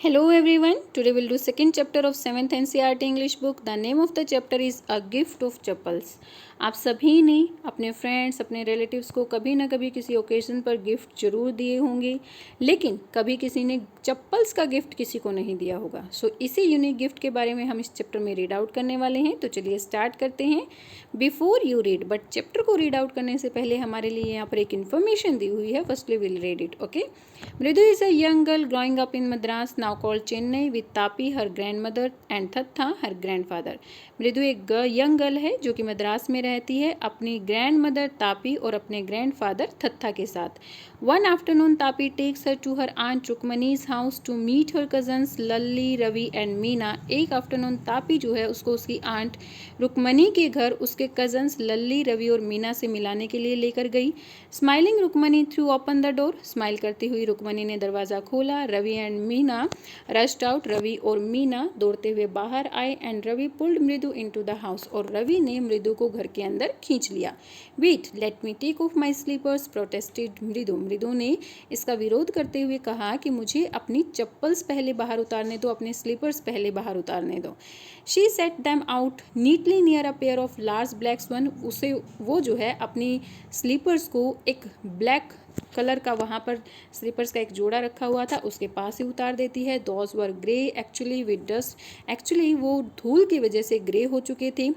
Hello everyone. Today we'll do second chapter of 7th NCERT English book. The name of the chapter is A Gift of Chappals. आप सभी ने अपने friends अपने relatives को कभी ना कभी किसी ओकेजन पर गिफ्ट जरूर दिए होंगे, लेकिन कभी किसी ने चप्पल्स का गिफ्ट किसी को नहीं दिया होगा। सो इसी यूनिक गिफ्ट के बारे में हम इस चैप्टर में रीड आउट करने वाले हैं। तो चलिए स्टार्ट करते हैं। Before you read, but chapter को रीड आउट करने से पहले हमारे लिए यहाँ पर एक इन्फॉर्मेशन दी हुई है। Firstly will read it. Okay, Mridu is a young girl growing up in Madras now called Chennai with तापी her grandmother and Thatha her grandfather. Mridu एक यंग गर्ल है जो कि मद्रास में रहती है अपनी ग्रैंड मदर तापी और अपने ग्रैंडफादर थत्था के साथ। वन आफ्टरनून तापी takes her to her aunt Rukmini's house to meet her cousins Lalli Ravi and Meena. एक आफ्टरनून तापी जो है उसको उसकी आंट रुक्मनी के घर उसके कजन्स लल्ली रवि और मीना से मिलाने के लिए लेकर गई। Smiling Rukmini threw open the door, smile करती हुई रुक्मनी ने दरवाज़ा खोला। Ravi and Meena rushed out, Ravi और मीना दौड़ते हुए बाहर आए and Ravi pulled Mridu into the house, और रवि ने मृदु को घर के अंदर खींच लिया। Wait let me take off my slippers protested Mridu. Mridu ने इसका विरोध करते हुए कहा कि मुझे अपनी चप्पल्स पहले बाहर उतारने दो, अपने स्लीपर्स पहले बाहर उतारने दो। She said them out neatly near a pair of large black one. उसे वो जो है अपनी स्लीपर्स को एक ब्लैक कलर का वहाँ पर स्लीपर्स का एक जोड़ा रखा हुआ था उसके पास ही उतार देती है। Those were grey actually with dust, actually वो धूल की वजह से ग्रे हो चुके थे।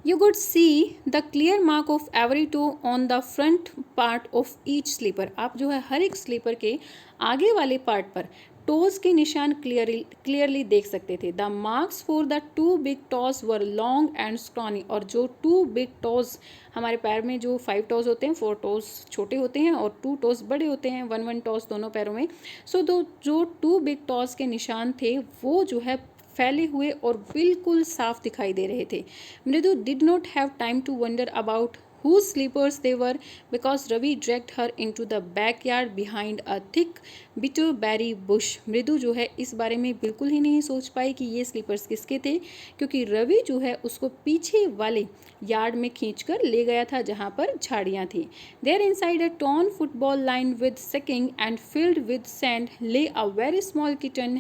You could see the clear mark of every toe on the front part of each sleeper. आप जो है हर एक स्लीपर के आगे वाले पार्ट पर टोज के निशान क्लियरली देख सकते थे। The marks for the two big toes were long and scrawny, और जो टू बिग टॉज हमारे पैर में जो 5 टॉज होते हैं, 4 टॉज छोटे होते हैं और 2 टॉज बड़े होते हैं, 1 टॉज दोनों पैरों में। सो जो 2 बिग टॉज के निशान थे वो जो है फैले हुए और बिल्कुल साफ दिखाई दे रहे थे। Mridu did not have time to wonder about whose sleepers they were because Ravi dragged her into the backyard behind a thick bitterberry bush. मृदु जो है इस बारे में बिल्कुल ही नहीं सोच पाई कि ये स्लीपर्स किसके थे, क्योंकि रवि जो है उसको पीछे वाले यार्ड में खींचकर ले गया था जहाँ पर झाड़ियाँ थी। There inside a torn football lined with sacking and filled with sand lay a very small kitten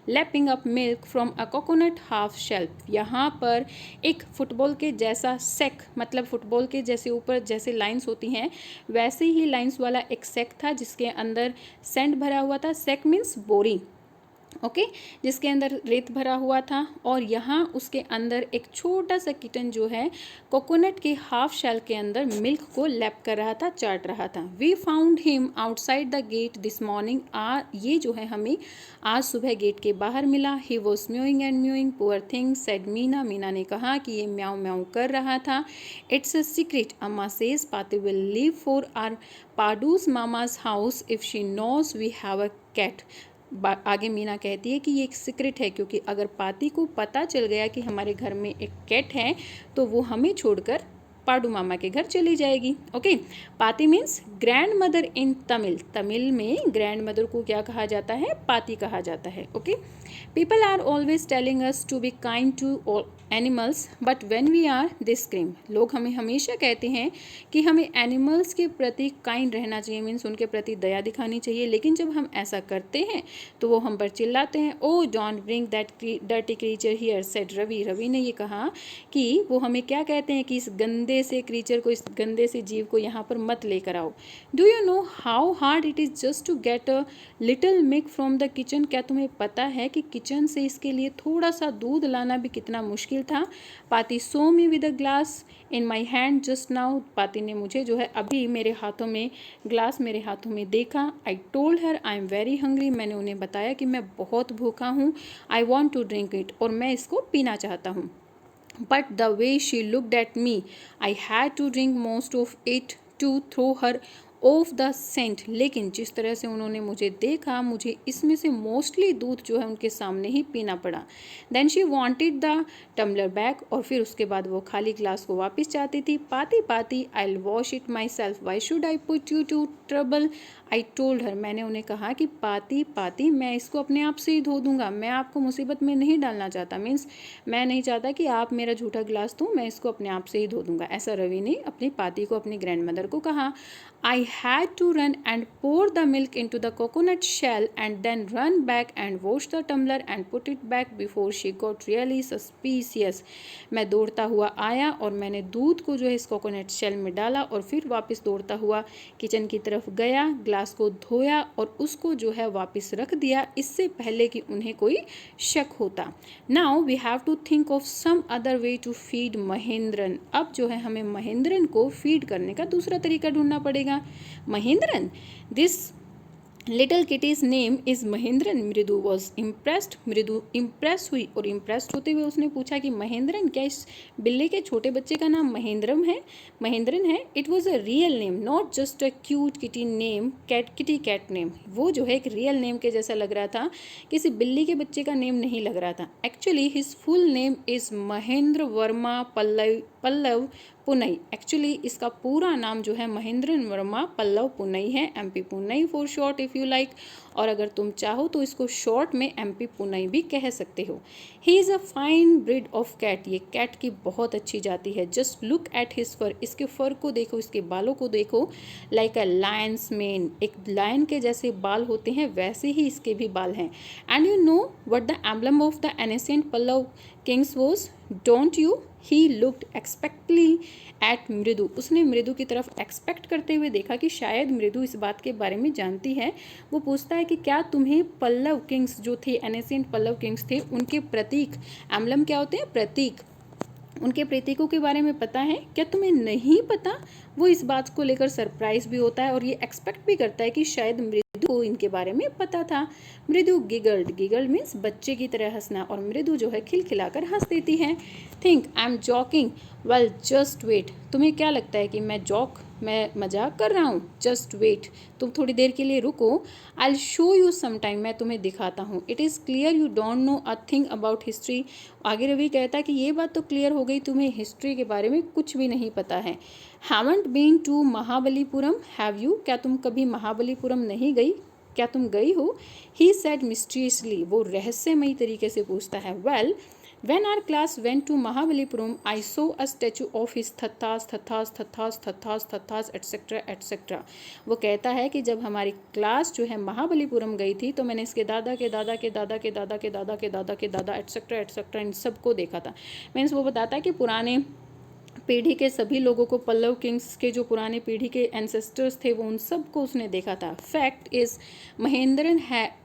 lapping up milk from a coconut half shell. यहाँ पर एक फुटबॉल के जैसा सेक, मतलब फुटबॉल के जैसे ऊपर जैसे लाइंस होती हैं वैसे ही लाइंस वाला एक सेक था जिसके अंदर सैंड भरा हुआ था। सेक मीन्स बोरी, ओके, जिसके अंदर रेत भरा हुआ था, और यहाँ उसके अंदर एक छोटा सा किटन जो है कोकोनट के हाफ शेल के अंदर मिल्क को लैप कर रहा था, चाट रहा था। We found him outside the gate this morning. ये जो है हमें आज सुबह गेट के बाहर मिला। He was mewing and mewing poor thing said Meena. Meena ने कहा कि ये म्याऊ म्याऊ कर रहा था। It's a secret Amma says Paati will leave for our Padu's mama's house if she knows we have a cat. आगे मीना कहती है कि ये एक सीक्रेट है, क्योंकि अगर पाती को पता चल गया कि हमारे घर में एक कैट है तो वो हमें छोड़कर पाडू मामा के घर चली जाएगी। ओके, पाती means grand mother in Tamil. Tamil में ग्रैंड मदर को क्या कहा जाता है? पाती कहा जाता है। Okay, people are always telling us to be kind to animals but when we are they scream. लोग हमें हमेशा कहते हैं कि हमें एनिमल्स के प्रति काइंड रहना चाहिए, मीन्स उनके प्रति दया दिखानी चाहिए, लेकिन जब हम ऐसा करते हैं तो वो हम पर चिल्लाते हैं। Oh don't bring that dirty creature here said Ravi. Ravi ने ये कहा कि वो हमें क्या कहते हैं कि इस गंदे से क्रीचर को, इस गंदे से जीव को यहाँ पर मत लेकर आओ। Do you know how hard it is just to get a little milk from the kitchen. क्या तुम्हें पता है कि किचन से इसके लिए थोड़ा सा दूध लाना भी कितना मुश्किल था। Paati saw me with a glass in my hand just now. Paati ने मुझे जो है अभी मेरे हाथों में ग्लास मेरे हाथों में देखा। I told her I am very hungry. मैंने उन्हें बताया कि मैं बहुत भूखा हूँ। I want to drink it, और मैं इसको पीना चाहता हूँ। But the way she looked at me, I had to drink most of it to throw her off the scent. लेकिन जिस तरह से उन्होंने मुझे देखा, मुझे इसमें से मोस्टली दूध जो है उनके सामने ही पीना पड़ा। Then she wanted the tumbler back, और फिर उसके बाद वो खाली ग्लास को वापस चाहती थी। पाती पाती I'll wash it myself. Why should I put you to trouble? I told her. मैंने उन्हें कहा कि पाती पाती मैं इसको अपने आप से ही धो दूंगा, मैं आपको मुसीबत में नहीं डालना चाहता, मीन्स मैं नहीं चाहता कि आप मेरा झूठा ग्लास दो, मैं इसको अपने आप से ही धो दूंगा। ऐसा रवि ने अपनी पाती को, अपनी ग्रैंड मदर को कहा। आई had to run and pour the milk into the coconut shell and then run back and wash the tumbler and put it back before she got really suspicious. मैं दौड़ता हुआ आया और मैंने दूध को जो है इस कोकोनट शेल में डाला और फिर वापस दौड़ता हुआ किचन की तरफ गया, ग्लास को धोया और उसको जो है वापस रख दिया, इससे पहले कि उन्हें कोई शक होता. Now we have to think of some other way to feed Mahendran. अब जो है हमें महेंद्रन को फीड करने का दूसरा तरीका ढूंढना पड़ेगा. Mahendran, this little kitty's name is Mahendran. मृदु वॉज इम्प्रेस्ड. मृदु इम्प्रेस हुई और इम्प्रेस्ड होते हुए उसने पूछा कि महेंद्रन, क्या इस बिल्ली के छोटे बच्चे का नाम महेंद्रन है. It was a real name, not just a cute kitty name, kitty cat name. वो जो है एक रियल नेम के जैसा लग रहा था, किसी बिल्ली के बच्चे का नेम नहीं लग रहा था. Actually his full name is Mahendra Varma Pallava Poonai. Actually इसका पूरा नाम जो है महेंद्र वर्मा पल्लव पुनई है. MP Punai for short if you like. और अगर तुम चाहो तो इसको शॉर्ट में MP पुनई भी कह सकते हो. He is a fine breed of cat. ये कैट की बहुत अच्छी जाति है. Just look at his fur. इसके फर को देखो, इसके बालों को देखो. Like a lion's mane. एक लायन के जैसे बाल होते हैं वैसे ही इसके भी बाल हैं. And you know what the emblem of the ancient Pallava kings was, don't you? He looked expectantly at मृदु. उसने मृदु की तरफ एक्सपेक्ट करते हुए देखा कि शायद मृदु इस बात के बारे में जानती है. वो पूछता है कि क्या तुम्हें पल्लव किंग्स जो थे, एनेसेंट पल्लव किंग्स थे, उनके प्रतीक, एम्बलम क्या होते हैं? प्रतीक. उनके प्रतीकों के बारे में पता है? क्या तुम्हें नहीं पता? वो इस बात को लेकर सरप्राइज भी होता है और ये एक्सपेक्ट भी करता है कि शायद मृदु को इनके बारे में पता था. मृदु गिगल्ड मीन्स बच्चे की तरह हंसना, और मृदु जो है खिलखिलाकर हंस देती है. Think I am joking. Well just wait. तुम्हें क्या लगता है कि मैं मजाक कर रहा हूँ? जस्ट वेट, तुम थोड़ी देर के लिए रुको. I will show you some time. मैं तुम्हें दिखाता हूँ. It is clear you don't know a thing about history. आगे रवि कहता है कि ये बात तो क्लियर हो गई, तुम्हें हिस्ट्री के बारे में कुछ भी नहीं पता है. Haven't been to Mahabalipuram, have you? क्या तुम कभी महाबलीपुरम नहीं गई? क्या तुम गई हो? He said mysteriously. वो रहस्यमयी तरीके से पूछता है. Well, when our class went to Mahabalipuram, I saw a statue of his Thathas etc etc. वो कहता है कि जब हमारी क्लास जो है महाबलीपुरम गई थी तो मैंने इसके दादा के दादा के दादा के दादा के दादा के दादा के दादा एटसेट्रा एटसेट्रा इन सबको देखा था. मीन्स वो बताता है कि पुराने पीढ़ी के सभी लोगों को, पल्लव किंग्स के जो पुराने पीढ़ी के एंसेस्टर्स थे, वो उन सबको उसने देखा था. Fact is Mahendran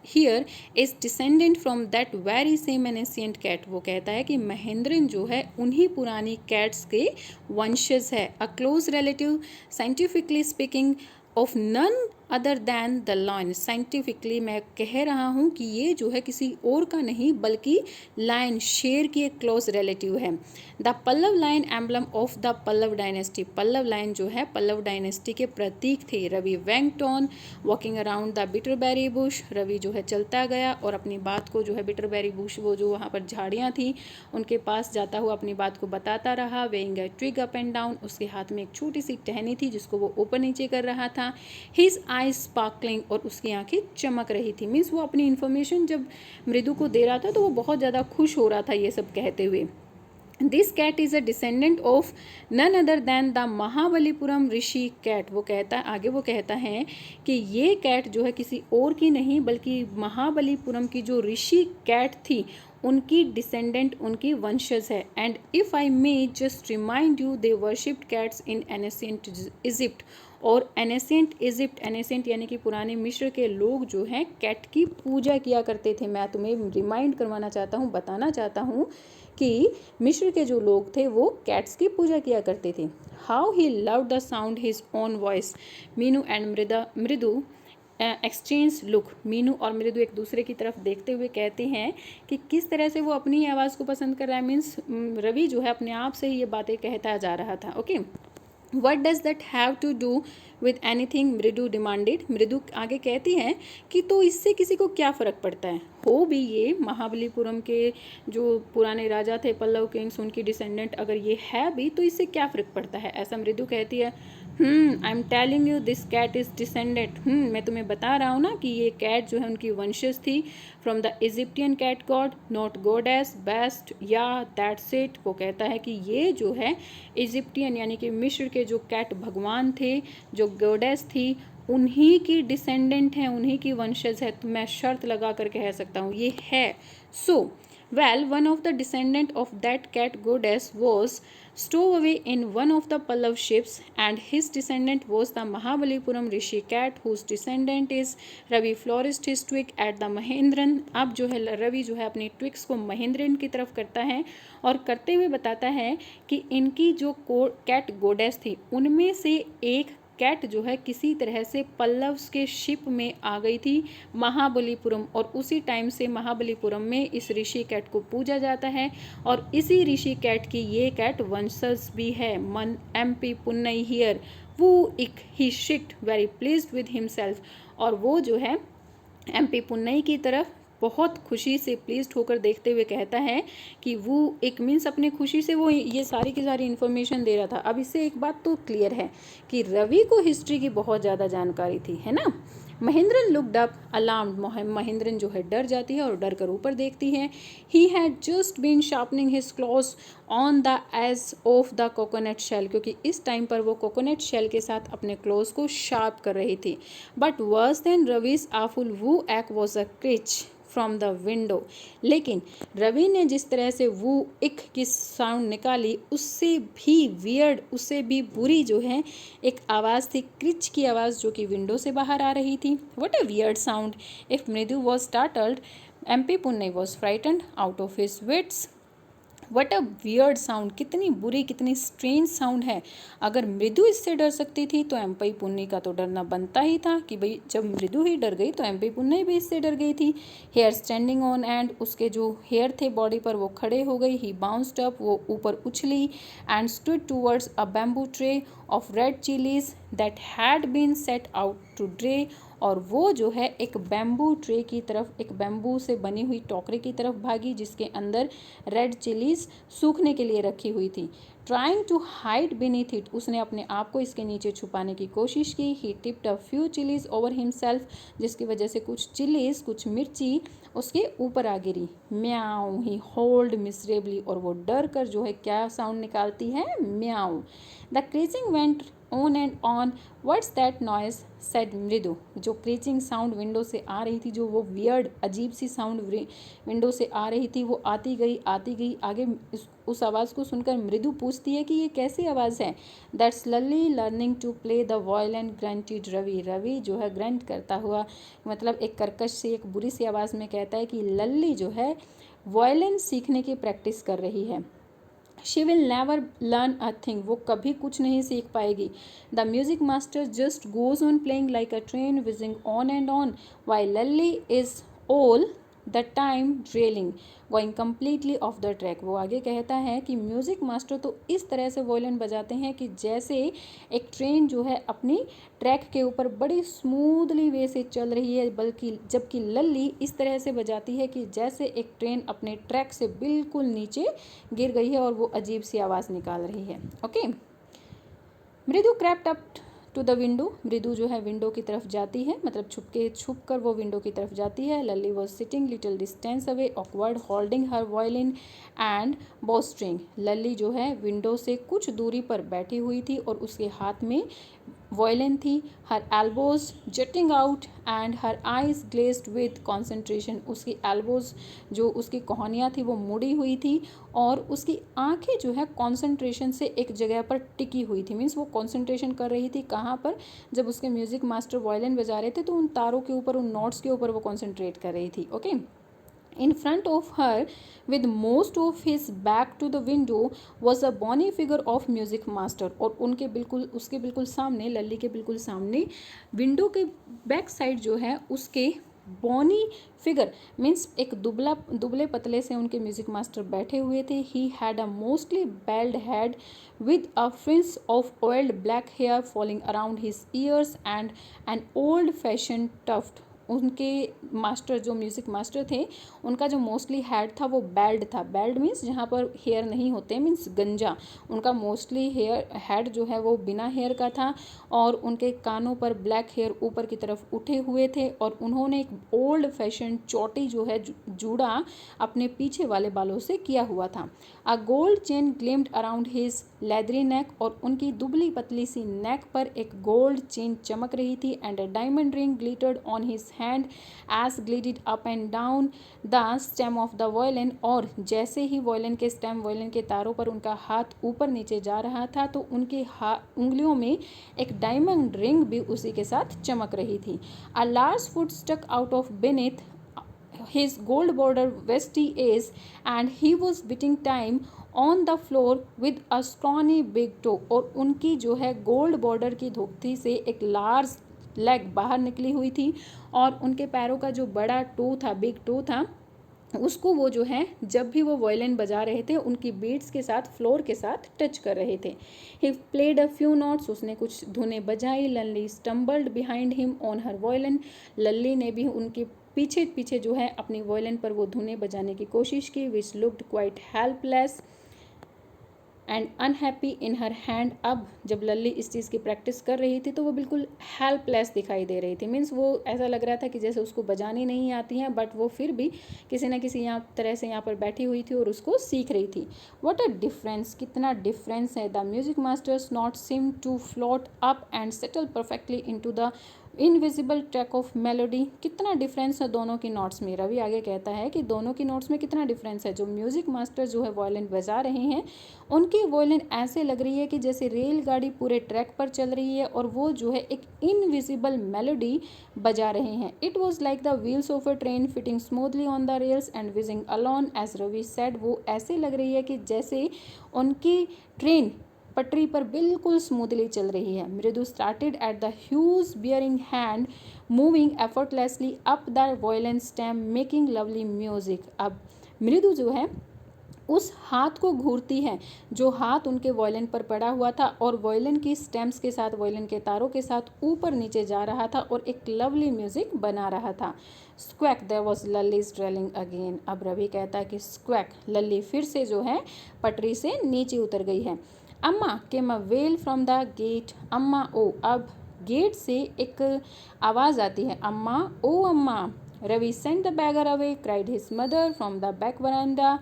here is descendant from that very same ancient cat. वो कहता है कि महेंद्रन जो है उन्हीं पुरानी कैट्स के वंशज है. A close relative scientifically speaking of none other than the lion. Scientifically मैं कह रहा हूँ कि ये जो है किसी और का नहीं बल्कि लायन, शेर की एक क्लोज रिलेटिव है. The Pallava lion emblem of the Pallava dynasty. Pallava lion जो है पल्लव डायनेस्टी के प्रतीक थे. Ravi went on walking around the bitterberry bush. Ravi जो है चलता गया और अपनी बात को जो है बिटरबेरी बुश, वो जो वहाँ पर झाड़ियाँ थी उनके पास जाता हुआ अपनी बात को बताता रहा. Waving a twig up and down. उसके हाथ में एक छोटी सी टहनी थी जिसको वो ऊपर नीचे कर रहा था. His eyes sparkling. और उसकी आंखें चमक रही थी. मीन्स वो अपनी इन्फॉर्मेशन जब मृदु को दे रहा था तो वो बहुत ज़्यादा खुश हो रहा था ये सब कहते हुए. This cat is a descendant of none other than the Mahabalipuram rishi cat. वो कहता है, आगे वो कहता है कि ये कैट जो है किसी और की नहीं बल्कि महाबलीपुरम की जो ऋषि कैट थी उनकी डिसेंडेंट, उनकी वंशज है. And if I may just remind you, they worshipped cats in ancient Egypt. और एनेसेंट इजिप्ट, एनेसेंट यानी कि पुराने मिस्र के लोग जो हैं कैट की पूजा किया करते थे. मैं तुम्हें रिमाइंड करवाना चाहता हूँ, बताना चाहता हूँ कि मिस्र के जो लोग थे वो कैट्स की पूजा किया करते थे. How he love the sound his own voice. Meenu and मृदु एक्सचेंज लुक. मीनू और मृदु एक दूसरे की तरफ देखते हुए कहते हैं कि किस तरह से वो अपनी आवाज़ को पसंद कर रहा है. मीन्स रवि जो है अपने आप से ही ये बातें कहता जा रहा था. Okay, what does that have to do with anything, Mridu demanded. Mridu आगे कहती है कि तो इससे किसी को क्या फ़र्क पड़ता है. हो भी ये महाबलीपुरम के जो पुराने राजा थे पल्लव किंग्स, उनकी डिसेंडेंट अगर ये है भी तो इससे क्या फ़र्क पड़ता है, ऐसा मृदु कहती है. I am telling you this cat is descendant. मैं तुम्हें बता रहा हूँ ना कि ये कैट जो है उनकी वंशज थी from the Egyptian cat god, not goddess Bast, या दैट्स इट। वो कहता है कि ये जो है इजिप्टियन यानी कि मिस्र के जो कैट भगवान थे, जो गॉडेस थी, उन्हीं की डिसेंडेंट है, उन्हीं की वंशज है। तो मैं शर्त लगा कर कह सकता हूँ ये है। सो well, one of the descendant of that cat goddess was stowed away in one of the Pallav ships, and his descendant was the Mahabalipuram Rishi cat, whose descendant is Ravi flourished his twig at the Mahendran। अब जो है रवि जो है अपनी twigs को महेंद्रन की तरफ करता है और करते हुए बताता है कि इनकी जो कैट गोडेस थी उनमें से एक कैट जो है किसी तरह से पल्लव्स के शिप में आ गई थी महाबलीपुरम, और उसी टाइम से महाबलीपुरम में इस ऋषि कैट को पूजा जाता है और इसी ऋषि कैट की ये कैट वंशज भी है। मन MP पुन्नई हियर वो इक ही शिट वेरी प्लीज्ड विद हिमसेल्फ, और वो जो है MP पुन्नई की तरफ बहुत खुशी से प्लीज्ड होकर देखते हुए कहता है कि वो एक मीन्स अपने खुशी से वो ये सारी की सारी इन्फॉर्मेशन दे रहा था। अब इससे एक बात तो क्लियर है कि रवि को हिस्ट्री की बहुत ज़्यादा जानकारी थी, है ना। Mahendran looked up alarmed, Mahendran जो है डर जाती है और डर कर ऊपर देखती है। He had just been sharpening his claws on the edge of the coconut shell, क्योंकि इस टाइम पर वो कोकोनट शेल के साथ अपने क्लॉज को शार्प कर रही थी। But worse than Ravi's awful वू एक्ट was a screech from the window, लेकिन रवि ने जिस तरह से वो इक की साउंड निकाली उससे भी वियर्ड, उससे भी बुरी जो है एक आवाज़ थी, क्रिच की आवाज़, जो कि विंडो से बाहर आ रही थी। What a weird sound. If Mridu was startled, MP Punnai was frightened out of his wits. What a weird sound, कितनी बुरी कितनी स्ट्रेंज साउंड है। अगर मृदु इससे डर सकती थी तो MP पुन्नई का तो डरना बनता ही था कि भाई जब मृदु ही डर गई तो MP पुन्नई भी इससे डर गई थी। हेयर स्टैंडिंग ऑन एंड, उसके जो हेयर थे बॉडी पर वो खड़े हो गई। ही बाउंस्ड अप, वो ऊपर उछली and stood towards a bamboo tray of red chillies that had been set out to dry, और वो जो है एक बैम्बू ट्रे की तरफ, एक बैम्बू से बनी हुई टोकरी की तरफ भागी जिसके अंदर रेड चिलीज सूखने के लिए रखी हुई थी। Trying to hide beneath it, उसने अपने आप को इसके नीचे छुपाने की कोशिश की। He tipped a few chillies over himself, जिसकी वजह से कुछ चिलीज, कुछ मिर्ची उसके ऊपर आ गिरी। म्याऊ, ही होल्ड मिसरेबली, और वो डर कर जो है क्या साउंड निकालती है, म्याऊ। The screeching went on and on, what's that noise said Mridu. जो क्रीचिंग साउंड विंडो से आ रही थी, जो वो वियर्ड अजीब सी साउंड विंडो से आ रही थी, वो आती गई आती गई आगे। उस आवाज़ को सुनकर मृदु पूछती है कि ये कैसी आवाज़ है। That's Lalli learning to play the violin grunted Ravi. Ravi जो है ग्रंट करता हुआ, मतलब एक कर्कश से एक बुरी सी आवाज़ में कहता है कि लल्ली जो है वॉयलेंस सीखने की प्रैक्टिस कर रही है। She will never learn a thing, वो कभी कुछ नहीं सीख पाएगी। The music master just goes on playing like a train whizzing on and on while Lalli is all the time trailing going completely off the track. वो आगे कहता है कि म्यूज़िक मास्टर तो इस तरह से वॉयलिन बजाते हैं कि जैसे एक ट्रेन जो है अपनी ट्रैक के ऊपर बड़ी स्मूथली वे से चल रही है, बल्कि जबकि लल्ली इस तरह से बजाती है कि जैसे एक ट्रेन अपने ट्रैक से बिल्कुल नीचे गिर गई है और वो अजीब सी आवाज़ निकाल रही है। Okay. Mridu crept up to the window, Mridu जो है विंडो की तरफ जाती है, मतलब छुप कर वो विंडो की तरफ जाती है। Lalli was sitting little distance away awkward holding her violin and bow string. Lalli जो है विंडो से कुछ दूरी पर बैठी हुई थी और उसके हाथ में वॉयलिन थी। Her elbows jutting out and her eyes glazed with concentration, उसकी एल्बोज जो उसकी कोहनियाँ थी वो मुड़ी हुई थी और उसकी आंखें जो है कॉन्सेंट्रेशन से एक जगह पर टिकी हुई थी। मीन्स वो कॉन्सेंट्रेशन कर रही थी कहाँ पर, जब उसके म्यूजिक मास्टर वॉयलिन बजा रहे थे तो उन तारों के ऊपर, उन नोट्स के ऊपर वो कॉन्सेंट्रेट कर रही थी। Okay. In front of her, with most of his back to the window, was a bony figure of music master। और उसके बिल्कुल सामने, लल्ली के बिल्कुल सामने, विंडो के बैक साइड जो है उसके बॉनी फिगर मीन्स एक दुबले पतले से उनके म्यूजिक मास्टर बैठे हुए थे। He had a mostly bald head with a fringe of oiled black hair falling around his ears and an old fashion tuft उनके मास्टर जो म्यूज़िक मास्टर थे उनका जो मोस्टली हेड था वो बेल्ड था। बेल्ड मीन्स जहाँ पर हेयर नहीं होते, मीन्स गंजा। उनका मोस्टली हेड जो है वो बिना हेयर का था और उनके कानों पर ब्लैक हेयर ऊपर की तरफ उठे हुए थे और उन्होंने एक ओल्ड फैशन चोटी जो है जूड़ा अपने पीछे वाले बालों से किया हुआ था। A gold chain gleamed around his leathery neck, और उनकी दुबली पतली सी नेक पर एक गोल्ड चेन चमक रही थी। And a diamond ring glittered on his hand as glided up and down the stem of the violin, और जैसे ही वायलिन के स्टेम, वायलिन के तारों पर उनका हाथ ऊपर नीचे जा रहा था तो उनके उंगलियों में एक डायमंड रिंग भी उसी के साथ चमक रही थी। A large foot stuck out of beneath his gold border vesty is, and he was beating time on the floor with a scrawny big toe, और उनकी जो है गोल्ड बॉर्डर की धोती से एक लार्ज लेग बाहर निकली हुई थी और उनके पैरों का जो बड़ा टो था, बिग टो था, उसको वो जो है जब भी वो वायलिन बजा रहे थे उनकी बीट्स के साथ फ्लोर के साथ टच कर रहे थे। He played a few notes, उसने कुछ धुनें बजाई। Lalli stumbled behind him on her violin, Lalli ने भी उनके पीछे पीछे जो है अपनी वायलिन पर वो धुनें बजाने की कोशिश की। Which looked quite helpless and unhappy in her hand. अब जब लल्ली इस चीज़ की प्रैक्टिस कर रही थी तो वो बिल्कुल हेल्पलेस दिखाई दे रही थी। मीन्स वो ऐसा लग रहा था कि जैसे उसको बजानी नहीं आती हैं, बट वो फिर भी किसी ना किसी तरह से यहाँ पर बैठी हुई थी और उसको सीख रही थी। व्हाट अ डिफरेंस, कितना डिफरेंस है। The music master's note seem to float up and settle perfectly into the invisible track of melody. कितना डिफरेंस है दोनों की नोट्स में। रवि आगे कहता है कि दोनों की नोट्स में कितना डिफरेंस है। जो म्यूजिक मास्टर जो है वायलिन बजा रहे हैं उनकी वायलिन ऐसे लग रही है कि जैसे रेलगाड़ी पूरे ट्रैक पर चल रही है और वो जो है एक इनविजिबल मेलोडी बजा रहे हैं। It was like the wheels of a train fitting smoothly on the rails and whizzing along as Ravi said. वो ऐसे लग रही है कि जैसे उनकी ट्रेन पटरी पर बिल्कुल स्मूथली चल रही है। मृदु started at the huge bearing hand moving effortlessly up the violin stem making lovely music. अब मृदु जो है उस हाथ को घूरती है जो हाथ उनके वायलिन पर पड़ा हुआ था और वायलिन की स्टेम्स के साथ, वायलिन के तारों के साथ ऊपर नीचे जा रहा था और एक लवली म्यूजिक बना रहा था। स्क्वैक देयर वाज ललीज ड्रेलिंग अगेन। अब रवि कहता है कि स्क्वैक, लल्ली फिर से जो है पटरी से नीचे उतर गई है। Amma came a wail from the gate. Amma ओ, अब गेट से एक आवाज़ आती है, अम्मा ओ अम्मा। Ravi sent the beggar away, cried his mother from the back verandah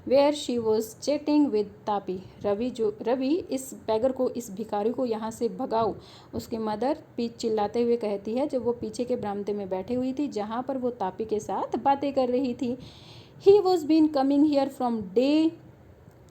where she was chatting with Tapi. Ravi इस बैगर को, इस भिखारी को यहाँ से भगाओ, उसकी मदर चिल्लाते हुए कहती है जब वो पीछे के बरामदे में बैठी हुई थी जहाँ पर वो तापी के साथ बातें कर रही थी। He was been coming here from day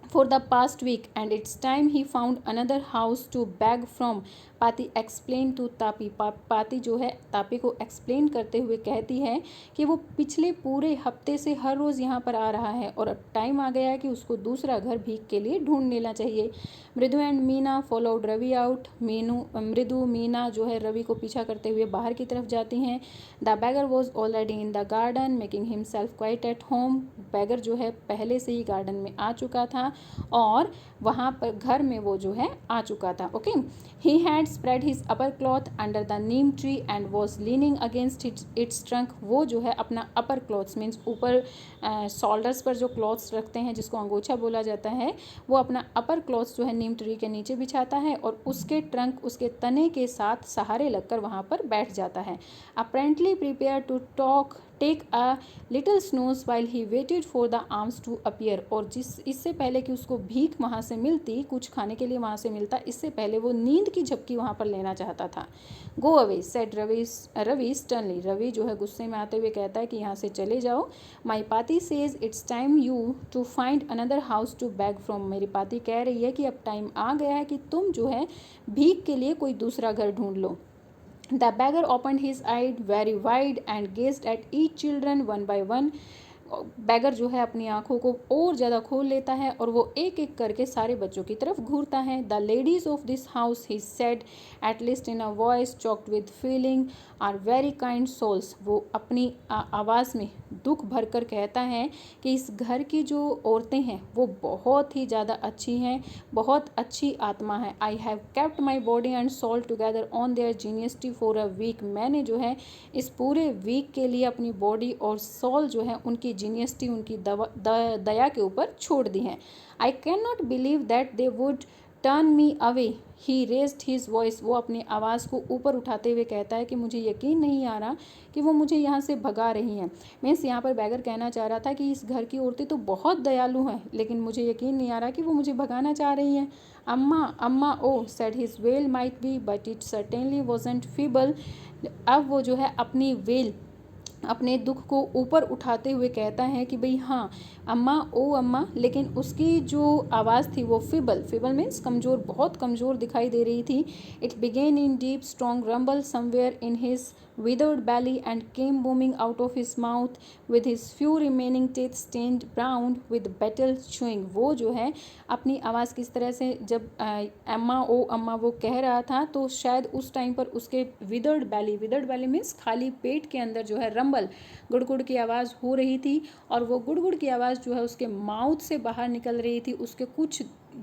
for the past week and it's time he found another house to beg from. पाती एक्सप्लेन टू तापी। पाती जो है तापी को एक्सप्लेन करते हुए कहती है कि वो पिछले पूरे हफ्ते से हर रोज़ यहाँ पर आ रहा है और अब टाइम आ गया है कि उसको दूसरा घर भीख के लिए ढूंढ लेना चाहिए। Mridu and Meena followed Ravi out. Mridu Meena जो है रवि को पीछा करते हुए बाहर की तरफ जाती हैं। The beggar was already in the garden making himself quite at home. Beggar जो है पहले से ही गार्डन में आ चुका था और वहाँ पर घर में वो जो है आ चुका था। Okay, he had spread his upper cloth under the neem tree and was leaning against its trunk. वो जो है अपना upper cloth मीन्स ऊपर शोल्डर्स पर जो क्लॉथ्स रखते हैं जिसको अंगोछा बोला जाता है, वो अपना अपर क्लॉथ्स जो है नीम ट्री के नीचे बिछाता है और उसके ट्रंक, उसके तने के साथ सहारे लगकर वहाँ पर बैठ जाता है। Apparently prepare to take a little snooze while he waited for the alms to appear. और इससे पहले कि उसको भीख वहाँ से मिलती, कुछ खाने के लिए वहाँ से मिलता, इससे पहले वो नींद की झपकी वहाँ पर लेना चाहता था। Go away said Ravi sternly. Ravi जो है गुस्से में आते हुए कहता है कि यहाँ से चले जाओ। My Paati says it's time you to find another house to beg from. मेरी पाती कह रही है कि अब टाइम आ गया है कि तुम जो है भीख के लिए कोई दूसरा घर ढूंढ लो। The beggar opened his eyes very wide and gazed at each children one by one. Beggar जो है अपनी आंखों को और ज़्यादा खोल लेता है और वो एक एक करके सारे बच्चों की तरफ घूरता है। The ladies of this house, he said at least in a voice choked with feeling, are very kind souls. वो अपनी आवाज़ में दुख भर कर कहता है कि इस घर की जो औरतें हैं वो बहुत ही ज़्यादा अच्छी हैं, बहुत अच्छी आत्मा है। I have kept my body and soul together on their generosity for a week. मैंने जो है इस पूरे वीक के लिए अपनी बॉडी और सोल जो है उनकी जीनियसटी, उनकी दया के ऊपर छोड़ दी है। I can not believe that they would turn me away, he raised his voice. वो अपनी आवाज़ को ऊपर उठाते हुए कहता है कि मुझे यकीन नहीं आ रहा कि वो मुझे यहाँ से भगा रही हैं। मीन्स यहाँ पर बैगर कहना चाह रहा था कि इस घर की औरतें तो बहुत दयालु हैं, लेकिन मुझे यकीन नहीं आ रहा कि वो मुझे भगाना चाह रही हैं। अम्मा अम्मा ओ said his wail might be but it certainly wasn't feeble. अब वो जो है अपनी वेल, अपने दुख को ऊपर उठाते हुए कहता है कि भाई हाँ अम्मा ओ अम्मा, लेकिन उसकी जो आवाज़ थी वो फिबल मीन्स कमज़ोर, बहुत कमज़ोर दिखाई दे रही थी। It began in deep strong rumble somewhere in his withered belly and came booming out of his mouth with his few remaining teeth stained brown with battle chewing। वो जो है अपनी आवाज़ किस तरह से, जब अम्मा ओ अम्मा वो कह रहा था तो शायद उस टाइम पर उसके विदर्ड बैली मीन्स खाली पेट के अंदर जो है रंबल, गुड़गुड़ की आवाज़ हो रही थी और वो गुड़गुड़ की आवाज़ जो है उसके माउथ से बाहर निकल रही थी। उसके कुछ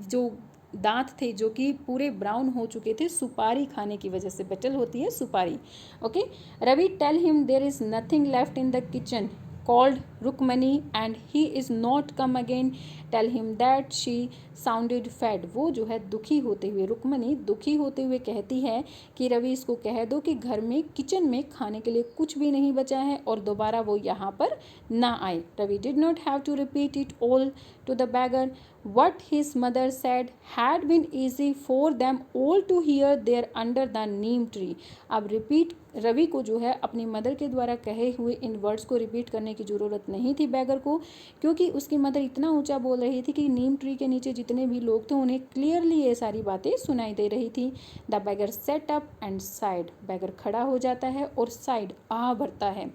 जो दांत थे जो कि पूरे ब्राउन हो चुके थे सुपारी खाने की वजह से। बेटल होती है सुपारी। Okay, Ravi tell him there is nothing left in the kitchen called Rukmani and he is not come again. Tell him that she sounded fed। वो जो है दुखी होते हुए, रुक्मणी दुखी होते हुए कहती है कि रवि इसको कह दो कि घर में किचन में खाने के लिए कुछ भी नहीं बचा है और दोबारा वो यहाँ पर ना आए। Ravi did not have to repeat it all to the beggar. What his mother said had been easy for them all to hear there under the neem tree। अब रिपीट, रवि को जो है अपनी मदर के द्वारा कहे हुए इन वर्ड्स को रिपीट करने की ज़रूरत नहीं थी बैगर को, क्योंकि उसकी मदर इतना ऊंचा बोल रही थी कि नीम ट्री के नीचे जितने भी लोग थे उन्हें क्लियरली ये सारी बातें सुनाई दे रही थी। The beggar sat up and sighed. Beggar खड़ा हो जाता है और साइड आ भरता है।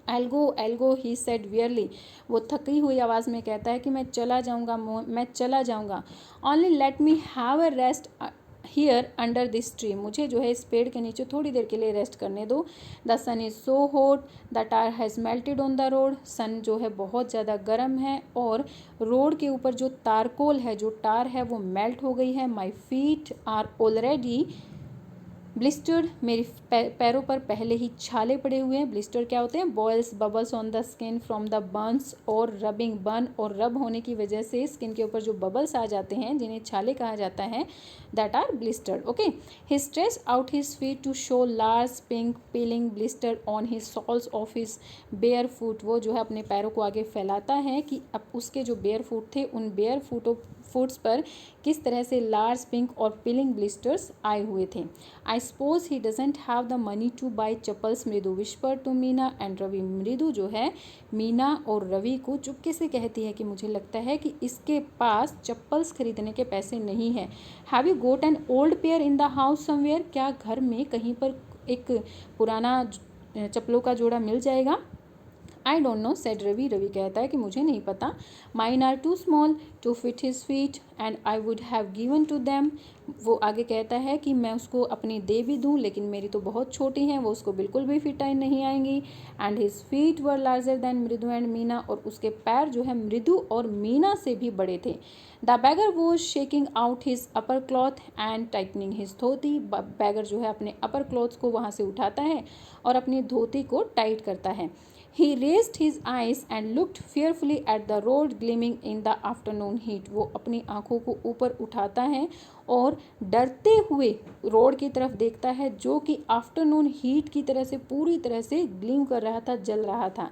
I'll go he said wearily। वो थकी हुई आवाज़ में कहता है कि मैं चला जाऊँगा। Only let me have a rest here under this tree। मुझे जो है इस पेड़ के नीचे थोड़ी देर के लिए रेस्ट करने दो। The sun is so hot, the tar has melted on the road। सन जो है बहुत ज़्यादा गर्म है और रोड के ऊपर जो तारकोल है, जो टार है वो मेल्ट हो गई है। My feet are already blistered. मेरे पैरों पर पहले ही छाले पड़े हुए हैं। ब्लिस्टर क्या होते हैं? Boils bubbles on the skin from the burns और रबिंग। बर्न और रब होने की वजह से स्किन के ऊपर जो बबल्स आ जाते हैं जिन्हें छाले कहा जाता है, that are blistered. Okay, he stretch out his feet to show large pink peeling blister on his soles of his bare foot. वो जो है अपने पैरों को आगे फैलाता है कि अब उसके जो बेयर फुट थे उन बेयर फुट्स पर किस तरह से लार्ज पिंक और पीलिंग ब्लिस्टर्स आए हुए थे। I suppose he doesn't have the money to buy chappals, Mridu whisper to Meena and Ravi. Mridu जो है मीना और रवि को चुपके से कहती है कि मुझे लगता है कि इसके पास चप्पल्स खरीदने के पैसे नहीं हैं। Have you got an old pair in the house somewhere. क्या घर में कहीं पर एक पुराना चप्पलों का जोड़ा मिल जाएगा? I don't know said Ravi. Ravi कहता है कि मुझे नहीं पता। Mine are too small to fit his feet and I would have given to them. वो आगे कहता है कि मैं उसको अपनी दे भी दूँ लेकिन मेरी तो बहुत छोटी हैं, वो उसको बिल्कुल भी फिट नहीं आएंगी। And his feet were larger than मृदु एंड मीना। और उसके पैर जो है मृदु और मीना से भी बड़े थे। The beggar was shaking out his upper cloth and tightening his dhoti. Beggar जो है अपने अपर क्लॉथ को वहाँ से उठाता है और अपनी धोती को टाइट करता है। He raised his eyes and looked fearfully at the road gleaming in the afternoon heat। वो अपनी आंखों को ऊपर उठाता है और डरते हुए रोड की तरफ देखता है जो कि आफ्टरनून हीट की तरह से पूरी तरह से ग्लीम कर रहा था, जल रहा था।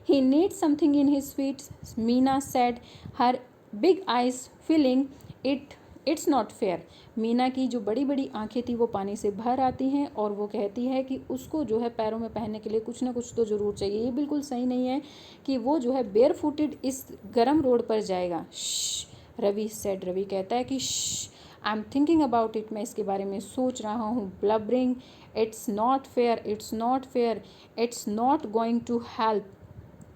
He needs something in his feet, Meena said, her big eyes filling it। It's not fair. Meena की जो बड़ी बड़ी आंखें थी वो पानी से भर आती हैं और वो कहती है कि उसको जो है पैरों में पहनने के लिए कुछ ना कुछ तो ज़रूर चाहिए। ये बिल्कुल सही नहीं है कि वो जो है बेयर फुटेड इस गर्म रोड पर जाएगा। रवि सेड। रवि कहता है कि I am thinking about it. मैं इसके बारे में सोच रहा हूँ। Blubbering, it's not fair, it's not fair, it's not going to help.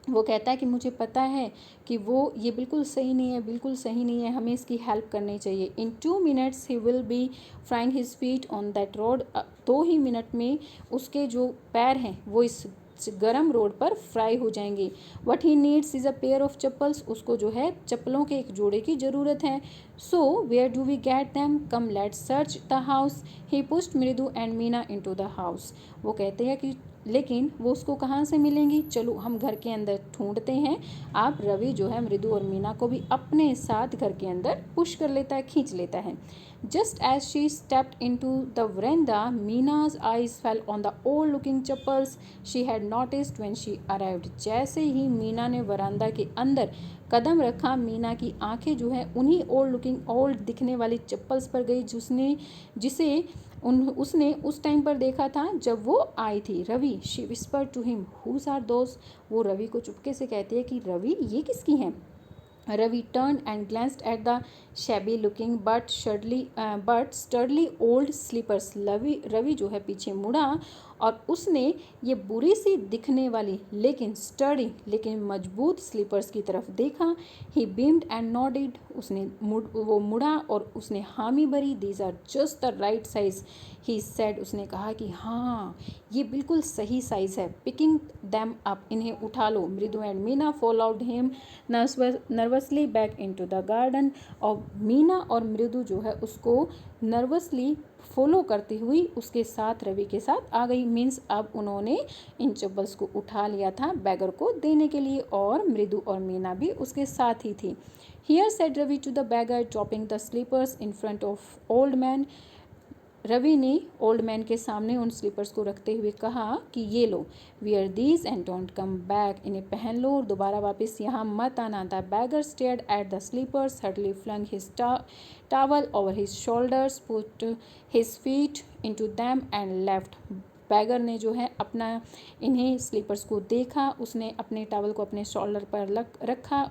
वो कहता है कि मुझे पता है कि वो ये बिल्कुल सही नहीं है, बिल्कुल सही नहीं है, हमें इसकी हेल्प करनी चाहिए। इन 2 minutes he will be frying his feet on that road. 2 he minute में उसके जो पैर हैं वो इस गरम रोड पर फ्राई हो जाएंगे। What he needs is a pair of chappals. उसको जो है चप्पलों के एक जोड़े की ज़रूरत है। So where do we get them, come let's search the house. He pushed Mridu and Meena into the house. वो कहते हैं कि लेकिन वो उसको कहाँ से मिलेंगी, चलो हम घर के अंदर ढूंढते हैं। आप रवि जो है मृदु और मीना को भी अपने साथ घर के अंदर पुश कर लेता है, खींच लेता है। Just as she stepped into the veranda, Meena's eyes fell on the old looking chappals she had noticed when she arrived. जैसे ही मीना ने वरांदा के अंदर कदम रखा, मीना की आंखें जो है उन्हीं ओल्ड दिखने वाली चप्पल्स पर गई जिसे उसने उस टाइम पर देखा था जब वो आई थी। Ravi, she whisper to him, whose are those. वो रवि को चुपके से कहती है कि रवि ये किसकी हैं। Ravi turn and glanced at the shabby looking but sturdily old slippers. Ravi जो है पीछे मुड़ा और उसने ये बुरी सी दिखने वाली लेकिन मजबूत स्लीपर्स की तरफ देखा। He beamed and nodded. वो मुड़ा और उसने हामी भरी। These are just the right size he said. उसने कहा कि हाँ ये बिल्कुल सही साइज़ है। पिकिंग दैम अप, इन्हें उठा लो। मृदु and Meena followed him nervously back into the garden. और मीना और मृदु जो है उसको नर्वसली फॉलो करती हुई उसके साथ रवि के साथ आ गई। मीन्स अब उन्होंने इन चप्पल्स को उठा लिया था बैगर को देने के लिए और मृदु और मीना भी उसके साथ ही थी। Here said Ravi to the beggar dropping the slippers in front of old man. Ravi ने ओल्ड मैन के सामने उन स्लीपर्स को रखते हुए कहा कि ये लो, wear these and don't come back. इन्हें पहन लो और दोबारा वापस यहाँ मत आना। The beggar stared at the slippers, hardly flung his towel over his shoulders, put his feet into them and left. Beggar ने जो है अपना इन्हें स्लीपर्स को देखा, उसने अपने टावल को अपने शोल्डर पर रखा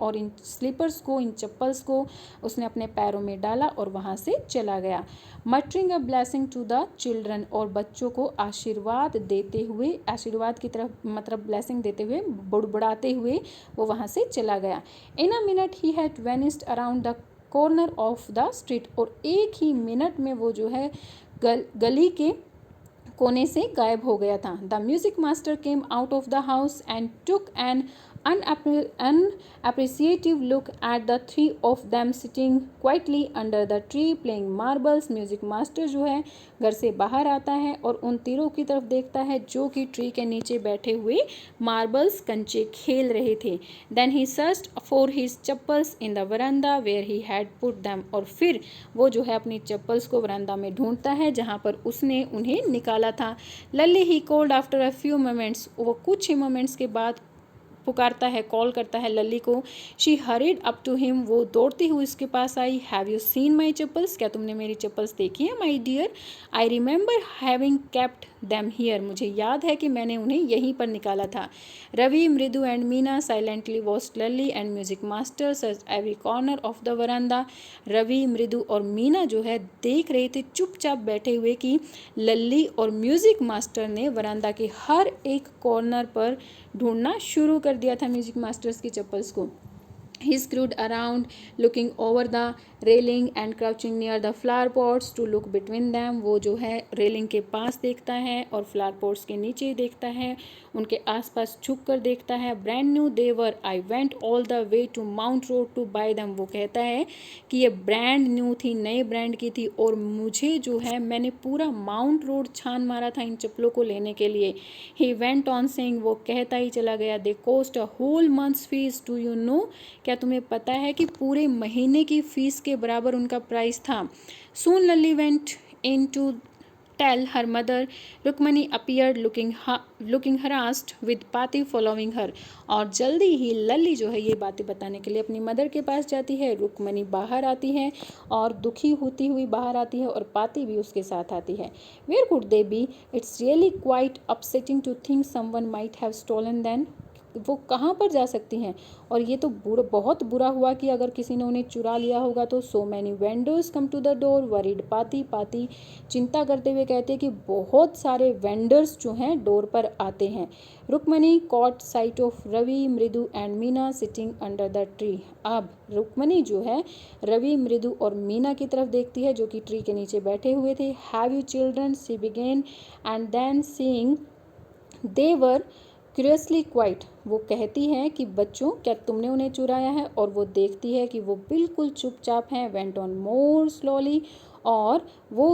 और इन स्लीपर्स को, इन चप्पल्स को उसने अपने पैरों में डाला और वहाँ से चला गया। Muttering a blessing to the children, और बच्चों को आशीर्वाद देते हुए, आशीर्वाद की तरफ मतलब ब्लेसिंग देते हुए, बुड़बुड़ाते हुए वो वहाँ से चला गया। In a minute he had vanished around the corner of the street, और एक ही मिनट में वो जो है गली के कोने से गायब हो गया था। The music master came out of the house and took an unappreciative look at the three of them sitting quietly under the tree playing marbles. Music master जो है घर से बाहर आता है और उन तीनों की तरफ देखता है जो कि ट्री के नीचे बैठे हुए मार्बल्स कंचे खेल रहे थे। Then he searched for his chappals in the verandah where he had put them, और फिर वो जो है अपनी चप्पल्स को वरांदा में ढूंढता है जहाँ पर उसने उन्हें निकाला था। Lalli he called after a few moments, वो कुछ ही मोमेंट्स के बाद पुकारता है, कॉल करता है लल्ली को। She hurried up to him, वो दौड़ती हुई उसके पास आई। Have you seen my chappals, क्या तुमने मेरी चप्पल्स देखी है my dear? I remember having kept them here, मुझे याद है कि मैंने उन्हें यहीं पर निकाला था। Ravi, Mridu and Meena silently watched Lalli and music master search every corner of the verandah. Ravi, Mridu और मीना जो है देख रहे थे चुपचाप बैठे हुए कि लल्ली और म्यूजिक मास्टर ने वरांदा के हर एक कॉर्नर पर ढूंढना शुरू कर दिया था म्यूजिक मास्टर्स की चप्पल्स को। He screwed around, looking over the railing and crouching near the flower pots to look between them. वो जो है रेलिंग के पास देखता है और फ्लावर पॉट्स के नीचे देखता है, उनके आसपास झुक कर देखता है। Brand new they were, I went all the way to Mount Road to buy them. वो कहता है कि ये ब्रांड न्यू थी, नए ब्रांड की थी और मुझे जो है मैंने पूरा माउंट रोड छान मारा था इन चप्पलों को लेने के लिए। ही वेंट ऑन सेइंग, वो कहता ही चला गया, they cost a whole month's fees, do you know, क्या तुम्हें पता है कि पूरे महीने की फीस के बराबर उनका प्राइस था। Soon Lalli went in to tell her mother, Rukmani appeared looking harassed with Pati following her, और जल्दी ही लल्ली जो है ये बातें बताने के लिए अपनी मदर के पास जाती है। रुक्मणी बाहर आती है और दुखी होती हुई बाहर आती है और पाती भी उसके साथ आती है। Where could they be, it's really quite upsetting to think someone might have stolen them, वो कहाँ पर जा सकती हैं। और ये तो बहुत बुरा हुआ कि अगर किसी ने उन्हें चुरा लिया होगा तो। So many vendors come to the door worried Paati. Paati चिंता करते हुए कहते हैं कि बहुत सारे वेंडर्स जो हैं डोर पर आते हैं। Rukmani caught sight of Ravi, Mridu and Meena sitting under the tree. अब रुक्मणी जो है रवि, मृदु और मीना की तरफ देखती है जो कि ट्री के नीचे बैठे हुए थे। Have you children, she began, and then seeing they were curiously quiet. वो कहती हैं कि बच्चों क्या तुमने उन्हें चुराया है, और वो देखती है कि वो बिल्कुल चुपचाप हैं। वेंट ऑन मोर स्लोली, और वो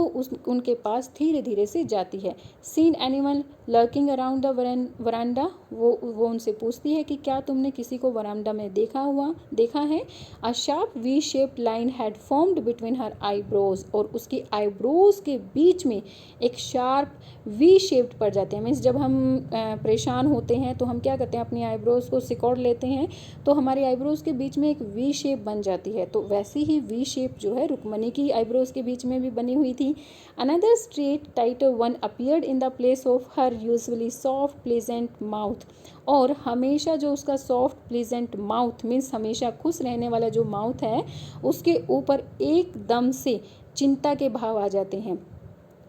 उनके पास धीरे धीरे से जाती है। Seen animal lurking around the veranda. वो उनसे पूछती है कि क्या तुमने किसी को वरांडा में देखा है। A sharp V shaped line had formed between her eyebrows, और उसकी आईब्रोज के बीच में एक शार्प वी शेप्ड पड़ जाते हैं। मीन्स जब हम परेशान होते हैं तो हम क्या करते हैं, अपनी आईब्रोज को सिकोड़ लेते हैं, तो हमारी आईब्रोज के बीच में एक वी शेप बन जाती है। तो वैसी ही वी शेप जो है रुक्मणी की आईब्रोज के बीच में भी बनी हुई थी। Another straight tighter one appeared in the place of her usually soft pleasant mouth. और हमेशा जो उसका सॉफ्ट प्लेजेंट माउथ मीन्स हमेशा खुश रहने वाला जो माउथ है, उसके ऊपर एकदम से चिंता के भाव आ जाते हैं।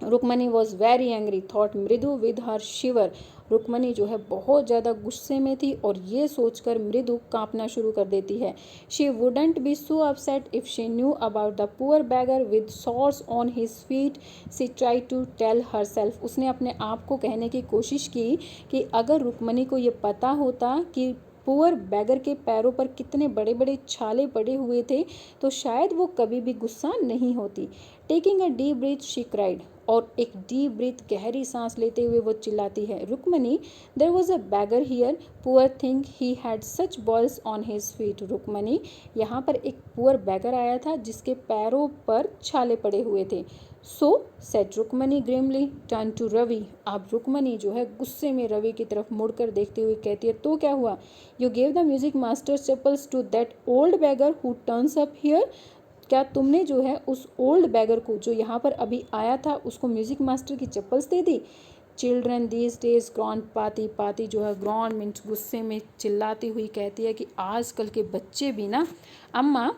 Rukmani was very angry, thought Mridu with her shiver. Rukmani जो है बहुत ज़्यादा गुस्से में थी, और ये सोचकर मृदु कांपना शुरू कर देती है। She wouldn't be so upset if she knew about the poor beggar with sores on his feet, she try to tell herself. उसने अपने आप को कहने की कोशिश की कि अगर रुक्मणी को ये पता होता कि पुअर बैगर के पैरों पर कितने बड़े बड़े छाले पड़े हुए थे, तो शायद वो कभी भी गुस्सा नहीं होती। Taking a deep breath she cried. और एक डीप ब्रीथ गहरी सांस लेते हुए वो चिल्लाती है, Rukmani there was a beggar here, poor thing he had such boils on his feet. Rukmani यहाँ पर एक पुअर बैगर आया था जिसके पैरों पर छाले पड़े हुए थे। So said Rukmani grimly turn to Ravi. अब रुक्मणी जो है गुस्से में रवि की तरफ मुड़कर देखते हुए कहती है, तो क्या हुआ, you gave the music master chappals to that old beggar who turns up here. क्या तुमने जो है उस ओल्ड बैगर को जो यहाँ पर अभी आया था उसको म्यूजिक मास्टर की चप्पल्स दे दी। चिल्ड्रन दीज डेज ग्रॉन पाती। पाती जो है ग्रॉन मीन्स गुस्से में चिल्लाती हुई कहती है कि आजकल के बच्चे भी ना, अम्मा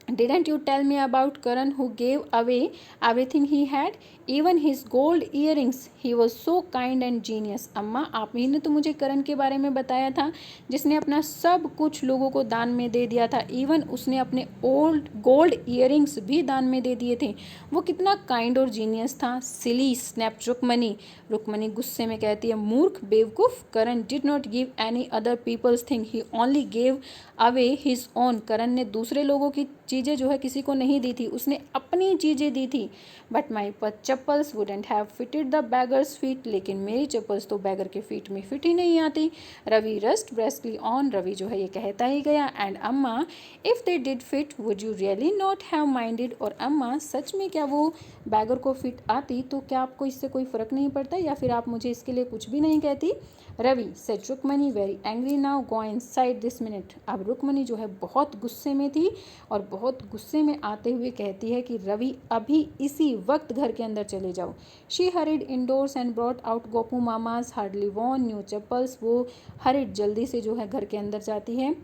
didn't you tell me about Karan who gave away everything he had, even his gold earrings? He was so kind and genius. अम्मा आप ही ने तो मुझे करण के बारे में बताया था जिसने अपना सब कुछ लोगों को दान में दे दिया था, इवन उसने अपने गोल्ड ईयरिंग्स भी दान में दे दिए थे। वो कितना काइंड और जीनियस था। सिली स्नैप्ड रुक्मणी। रुक्मणी गुस्से में कहती है, मूर्ख बेवकूफ़, Karan did not give any other people's thing, he only gave away his own. Karan ने दूसरे लोगों की चीज़ें जो है किसी को नहीं दी थी, उसने अपनी चीज़ें दी थी। But my chappals wouldn't have fitted the beggars feet. लेकिन मेरी चप्पल्स तो बैगर के फीट में फिट ही नहीं आती। Ravi rushed breathlessly on. Ravi जो है ये कहता ही गया, एंड अम्मा if they did fit would you really not have minded. और अम्मा सच में क्या वो बैगर को फिट आती तो क्या आपको इससे कोई फ़र्क नहीं पड़ता, या फिर आप मुझे इसके लिए कुछ भी नहीं कहती। Ravi said Rukmani very angry now, go inside this minute. अब रुक्मणी जो है बहुत गुस्से में थी, और बहुत गुस्से में आते हुए कहती है कि रवि अभी इसी वक्त घर के अंदर चले जाओ। She hurried indoors and brought out Gopu mama's hardly worn new chappals. वो हरिड जल्दी से जो है घर के अंदर जाती है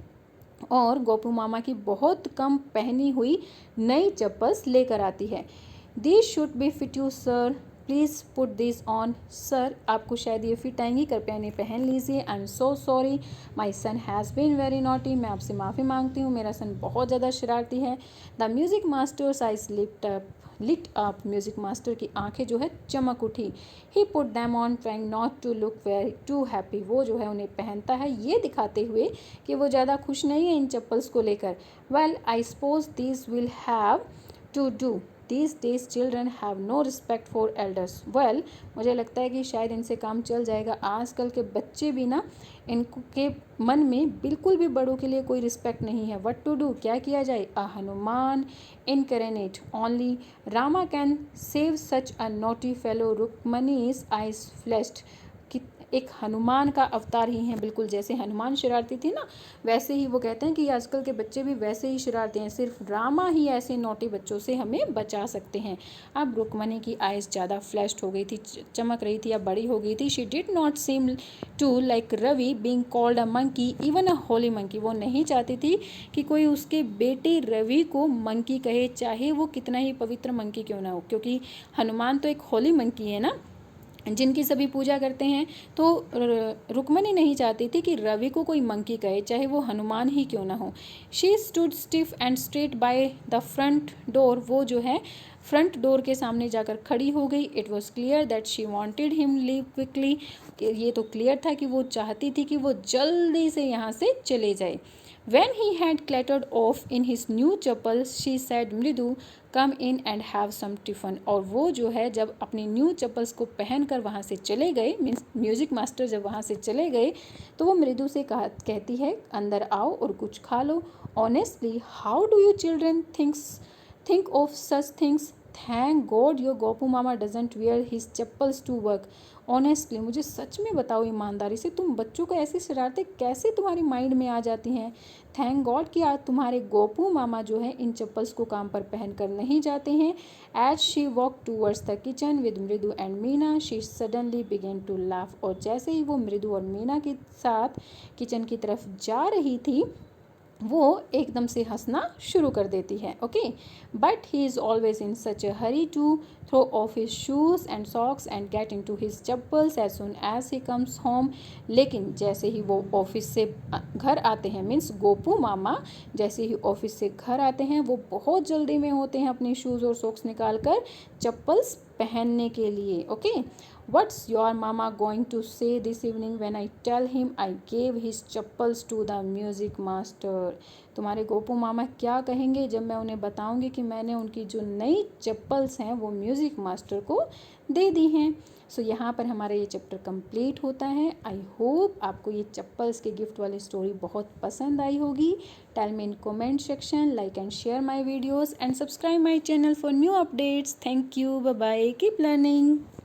और गोपू मामा की बहुत कम पहनी हुई नई चप्पल्स लेकर आती है। This should be fit you sir, please put this on. Sir आपको शायद ये फिट आएंगी, कृपया इन्हें पहन लीजिए। I am so sorry, my son has been very naughty. मैं आपसे माफ़ी मांगती हूँ, मेरा सन बहुत ज़्यादा शरारती है। The music master's eyes lit up. Music master की आंखें जो है चमक उठी। He put them on trying not to look very too happy. वो जो है उन्हें पहनता है ये दिखाते हुए कि वो ज़्यादा खुश नहीं है इन चप्पल्स को लेकर। Well I suppose this will have to do, These days children have no respect for elders. Well, मुझे लगता है कि शायद इनसे काम चल जाएगा। आजकल के बच्चे भी ना, इनके मन में बिल्कुल भी बड़ों के लिए कोई रिस्पेक्ट नहीं है। What to do? क्या किया जाए? A Hanuman incarnate. Only Rama can save such a naughty fellow. रुक्मणी's eyes flashed. एक हनुमान का अवतार ही हैं, बिल्कुल जैसे हनुमान शरारती थे ना, वैसे ही वो कहते हैं कि आजकल के बच्चे भी वैसे ही शरारती हैं, सिर्फ रामा ही ऐसे नोटी बच्चों से हमें बचा सकते हैं। अब रुक्मणी की आइज़ ज़्यादा फ्लैश्ड हो गई थी, चमक रही थी या बड़ी हो गई थी। She did not seem to like Ravi being called a monkey even a holy monkey. वो नहीं चाहती थी कि कोई उसके बेटे रवि को मंकी कहे, चाहे वो कितना ही पवित्र मंकी क्यों ना हो, क्योंकि हनुमान तो एक होली मंकी है ना, जिनकी सभी पूजा करते हैं। तो रुक्मणी नहीं चाहती थी कि रवि को कोई मंकी कहे, चाहे वो हनुमान ही क्यों ना हो। She stood stiff and straight by the front door. वो जो है फ्रंट डोर के सामने जाकर खड़ी हो गई। It was clear that she wanted him leave quickly. ये तो क्लियर था कि वो चाहती थी कि वो जल्दी से यहाँ से चले जाए। When he had clattered off in his new chappals, she said, मृदु come in and have some tiffin। और वो जो है जब अपनी न्यू चप्पल्स को पहन कर वहाँ से चले गए, मीन्स म्यूज़िक मास्टर जब वहाँ से चले गए, तो वो मृदु से कहती है अंदर आओ और कुछ खा लो। Honestly how do you children think of such things? Thank God your Gopu मामा doesn't wear his chappals to work. Honestly, मुझे सच में बताओ ईमानदारी से, तुम बच्चों को ऐसी शरारतें कैसे तुम्हारी माइंड में आ जाती हैं? थैंक गॉड कि आज तुम्हारे गोपू मामा जो है इन चप्पल्स को काम पर पहन कर नहीं जाते हैं। As she walk towards the kitchen with Mridu and Meena, she suddenly began to laugh. और जैसे ही वो मृदु और मीना के साथ किचन की तरफ जा रही थी, वो एकदम से हंसना शुरू कर देती है। Okay, but he is always in such a hurry to throw off his shoes and socks and get into his chappals as soon as he comes home. लेकिन जैसे ही वो ऑफिस से घर आते हैं, मीन्स गोपू मामा जैसे ही ऑफिस से घर आते हैं, वो बहुत जल्दी में होते हैं अपने शूज़ और सॉक्स निकाल कर चप्पल्स पहनने के लिए। Okay, What's your mama going to say this evening when I tell him I gave his chappals to the music master? तुम्हारे गोपू मामा क्या कहेंगे जब मैं उन्हें बताऊंगी कि मैंने उनकी जो नई चप्पल्स हैं वो म्यूज़िक मास्टर को दे दी हैं। सो यहाँ पर हमारा ये चैप्टर कंप्लीट होता है। आई होप आपको ये चप्पल्स के गिफ्ट वाली स्टोरी बहुत पसंद आई होगी। Tell me in comment section, like and share my videos and subscribe my channel for new updates. Thank you, bye bye, keep learning.